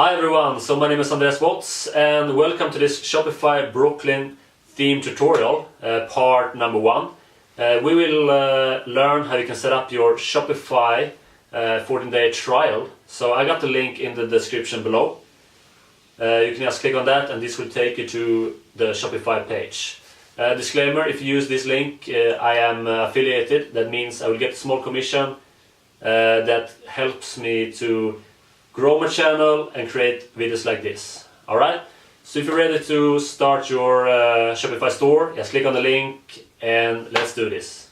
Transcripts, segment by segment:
Hi everyone, so my name is Andreas Waatz and welcome to this Shopify Brooklyn theme tutorial, part number 1. We will learn how you can set up your Shopify 14-day trial. So I got the link in the description below. You can just click on that and this will take you to the Shopify page. Disclaimer, if you use this link, I am affiliated. That means I will get a small commission that helps me to grow my channel and create videos like this. Alright? So if you're ready to start your Shopify store, just click on the link and let's do this.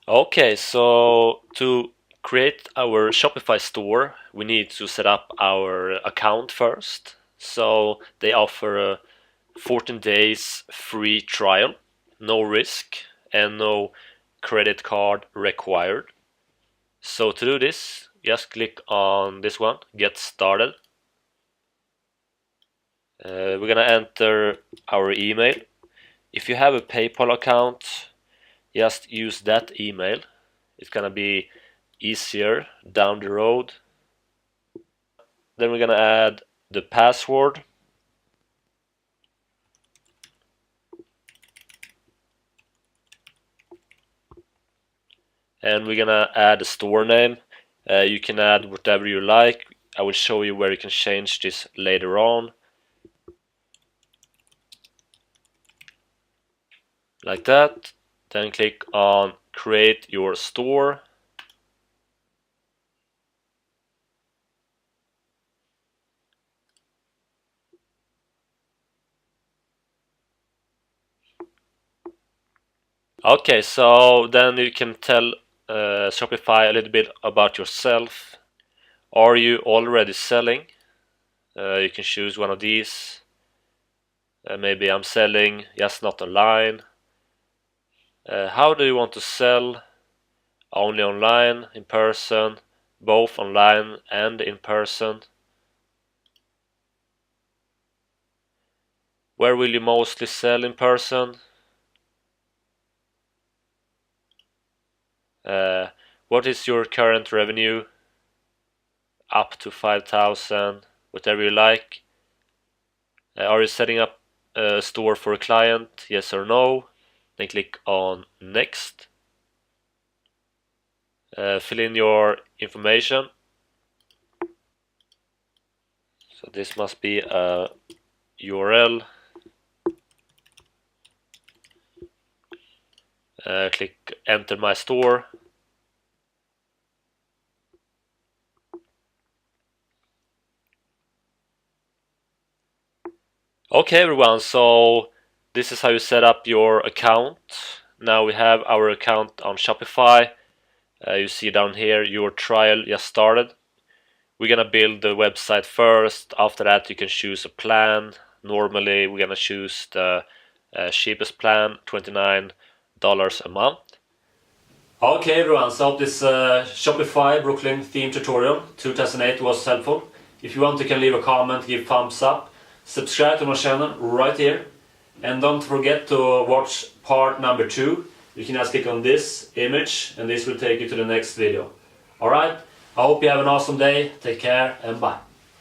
Okay, so to create our Shopify store, we need to set up our account first. So they offer a 14 days free trial, no risk and no credit card required. So to do this, just click on this one, get started. We're gonna enter our email. If you have a PayPal account, just use that email. It's gonna be easier down the road. Then we're gonna add the password. And we're gonna add a store name. You can add whatever you like. I will show you where you can change this later on. Like that. Then click on create your store. Okay, so then you can tell Shopify a little bit about yourself. Are you already selling? You can choose one of these. Maybe I'm selling, just not online. How do you want to sell? Only online, in person, both online and in person. Where will you mostly sell in person? What is your current revenue? Up to 5,000, whatever you like. Are you setting up a store for a client? Yes or no? Then click on next. Fill in your information. So this must be a URL. Click enter my store. Okay everyone, so this is how you set up your account. Now we have our account on Shopify. You see down here your trial just started. We're gonna build the website first. After that you can choose a plan. Normally we're gonna choose the cheapest plan, $29 a month. Okay everyone, so I hope this Shopify Brooklyn theme tutorial 2008 was helpful. If you want, you can leave a comment, give thumbs up. Subscribe to my channel right here, and don't forget to watch part number 2. You can just click on this image and this will take you to the next video. Alright, I hope you have an awesome day, take care and bye.